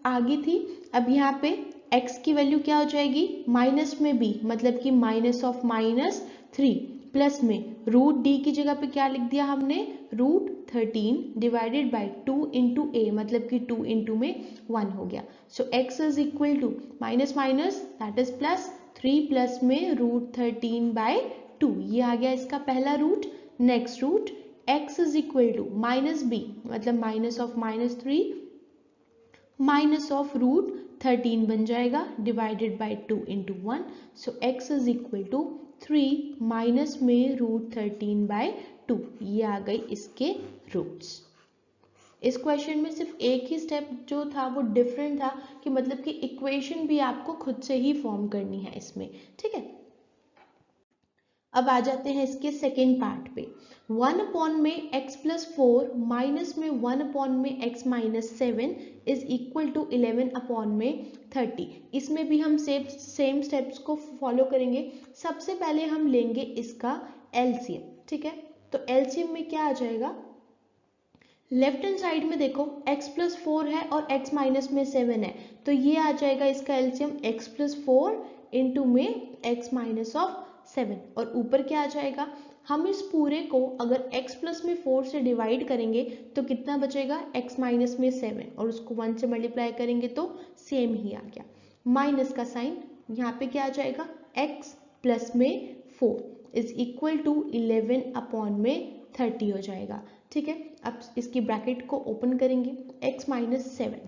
आ गई थी। अब यहाँ पे x की वैल्यू क्या हो जाएगी माइनस में b मतलब कि -3 प्लस में रूट डी की जगह पे क्या लिख दिया हमने, root 13 divided by 2 into A, मतलब कि 2 इंटू में 1 हो गया। So x is equal to minus minus that is plus, 3 plus में रूट 13 बाई 2, ये आ गया इसका पहला root. Next root x is equal to minus B, मतलब minus of minus 3 minus of root 13 बन जाएगा divided by 2 into 1। So x is equal to 3 minus में रूट 13 बाई 2, ये आ गई इसके रूट्स। इस क्वेश्चन में सिर्फ एक ही स्टेप जो था वो डिफरेंट था, कि मतलब कि इक्वेशन भी आपको खुद से ही फॉर्म करनी है इसमें, ठीक है। अब आ जाते हैं इसके सेकेंड पार्ट पे। 1 अपॉन में x प्लस 4 माइनस में 1 अपॉन में x minus 7 is equal to 11 upon में 30। इसमें भी हम सेम स्टेप्स को फॉलो करेंगे। सबसे पहले हम लेंगे इसका एलसीएम, ठीक है। तो एलसीएम में क्या आ जाएगा, लेफ्ट हैंड साइड में देखो x प्लस 4 है और x माइनस में 7 है, तो ये आ जाएगा इसका एलसीएम x प्लस 4 इंटू में x माइनस ऑफ 7, और ऊपर क्या आ जाएगा, हम इस पूरे को अगर x प्लस में 4 से डिवाइड करेंगे तो कितना बचेगा, x माइनस में 7, और उसको 1 से मल्टीप्लाई करेंगे तो सेम ही आ गया। माइनस का साइन यहाँ पे क्या आ जाएगा, x प्लस में 4 इज इक्वल टू 11 अपॉन में 30 हो जाएगा, ठीक है। अब इसकी ब्रैकेट को ओपन करेंगे, x माइनस 7,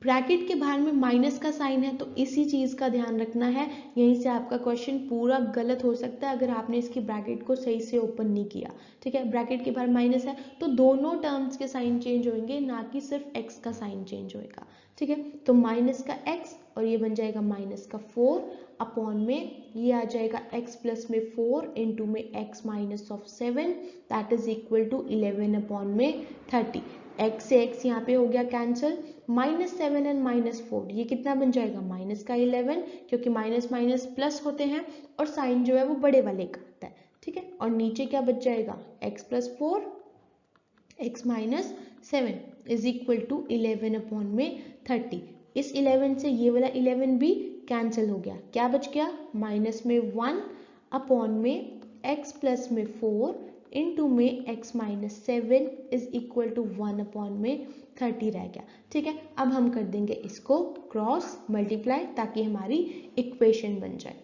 ब्रैकेट के बाहर में माइनस का साइन है, तो इसी चीज का ध्यान रखना है, यहीं से आपका क्वेश्चन पूरा गलत हो सकता है अगर आपने इसकी ब्रैकेट को सही से ओपन नहीं किया, ठीक है। ब्रैकेट के बाहर माइनस है तो दोनों टर्म्स के साइन चेंज होंगे, ना कि सिर्फ x का साइन चेंज होएगा, ठीक है। तो माइनस का x और ये बन जाएगा माइनस का 4 अपॉन में ये आ जाएगा x प्लस में 4 इंटू में x minus of 7 that is equal to 11 upon में 30। x से x यहाँ पे हो गया कैंसिल, माइनस 7 एंड माइनस 4 ये कितना बन जाएगा, माइनस का 11, क्योंकि माइनस माइनस प्लस होते हैं और साइन जो है वो बड़े वाले का होता है, ठीक है। और नीचे क्या बच जाएगा, x plus 4 x minus 7 is equal to 11 upon में 30। इस 11 से ये वाला 11 भी कैंसिल हो गया, क्या बच गया, माइनस में 1 अपॉन में x प्लस में 4 इंटू में x minus 7 is equal to 1 upon में 30 रह गया, ठीक है। अब हम कर देंगे इसको क्रॉस मल्टीप्लाई ताकि हमारी इक्वेशन बन जाए।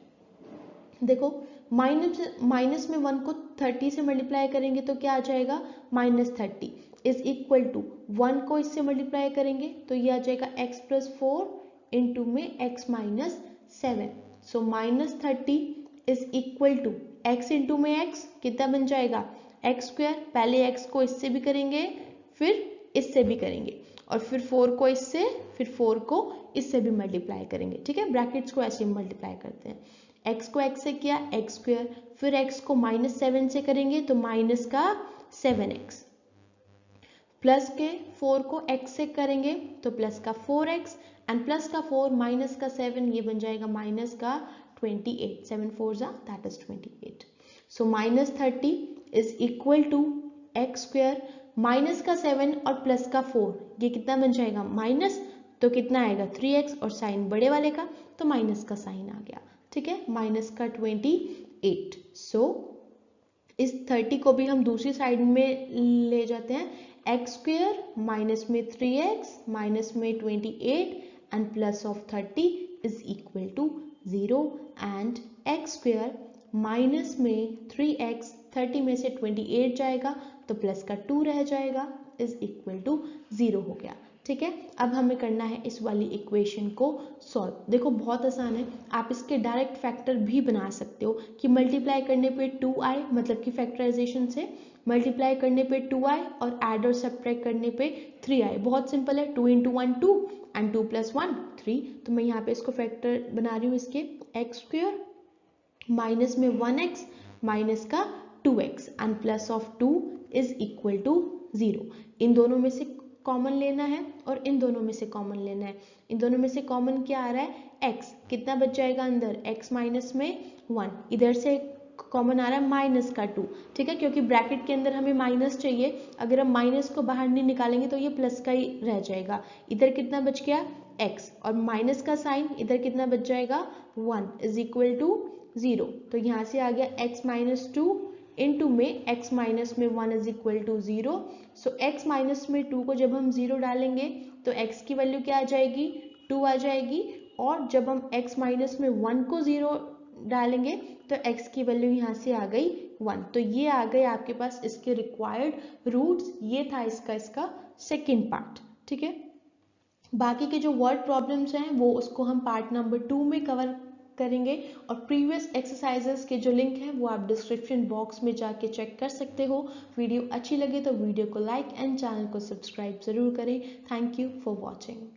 देखो माइनस में 1 को 30 से मल्टीप्लाई करेंगे तो क्या आ जाएगा, माइनस 30 इज इक्वल टू 1 को इससे मल्टीप्लाई करेंगे तो ये आ जाएगा x प्लस 4 इंटू में x minus 7। So minus 30 is equal to x into में x कितना बन जाएगा, x स्क्वायर, पहले x को इससे भी करेंगे फिर इससे भी करेंगे और फिर 4 को इससे फिर 4 को इससे भी मल्टीप्लाई करेंगे, ठीक है। ब्रैकेट्स को ऐसे मल्टीप्लाई करते हैं, x को x से किया x स्क्वायर, फिर x को माइनस 7 से करेंगे तो माइनस का 7x, प्लस के 4 को x से करेंगे तो प्लस का 4x एंड प्लस का 4 माइनस का 7 ये बन जाएगा माइनस का 28, 7 4 that is 28। So minus 30 is equal to x square, minus का 7 और प्लस का 4 ये कितना बन जाएगा, माइनस, तो कितना आएगा 3x और साइन बड़े वाले का तो माइनस का साइन आ गया, ठीक है, माइनस का 28। सो इस 30 को भी हम दूसरी साइड में ले जाते हैं, x स्क्वायर माइनस में 3x माइनस में 28 and plus of 30 is equal to 0 and x square minus में 3x 30 में से 28 जाएगा तो प्लस का 2 रह जाएगा इज इक्वल टू 0 हो गया, ठीक है। अब हमें करना है इस वाली इक्वेशन को सॉल्व। देखो बहुत आसान है, आप इसके डायरेक्ट फैक्टर भी बना सकते हो कि मल्टीप्लाई करने पे 2i, मतलब कि फैक्टराइजेशन से मल्टीप्लाई करने पे 2i और ऐड और सब्ट्रैक्ट करने पे 3i। बहुत सिंपल है, 2 इंटू 1 2 एंड 2 प्लस 1 3। तो मैं यहाँ पे इसको फैक्टर बना रही हूँ इसके, x स्क्वायर माइनस में 1x माइनस का 2x and plus of 2 is equal to 0। इन दोनों में से कॉमन लेना है और इन दोनों में से कॉमन लेना है। इन दोनों में से कॉमन क्या आ रहा है, x कितना बच जाएगा अंदर, x माइनस में 1, इधर से कॉमन आ रहा है माइनस का 2, ठीक है, क्योंकि ब्रैकेट के अंदर हमें माइनस चाहिए, अगर हम माइनस को बाहर नहीं निकालेंगे तो ये प्लस का ही रह जाएगा। इधर कितना बच गया, x और माइनस का साइन इधर कितना बच जाएगा 1 इज इक्वल टू 0। तो यहाँ से आ गया x माइनस 2 इंटू में x माइनस में 1 is equal to 0। So x minus में 2 को जब हम 0 डालेंगे तो x की वैल्यू क्या आ जाएगी 2 आ जाएगी, और जब हम x माइनस में 1 को 0 डालेंगे तो x की वैल्यू यहाँ से आ गई 1। तो ये आ गए आपके पास इसके रिक्वायर्ड रूट्स। ये था इसका सेकेंड पार्ट। ठीक है, बाकी के जो वर्ड प्रॉब्लम्स हैं वो उसको हम पार्ट नंबर 2 में कवर करेंगे, और प्रीवियस एक्सरसाइजेस के जो लिंक है वो आप डिस्क्रिप्शन बॉक्स में जाके चेक कर सकते हो। वीडियो अच्छी लगे तो वीडियो को लाइक एंड चैनल को सब्सक्राइब जरूर करें। Thank you for watching.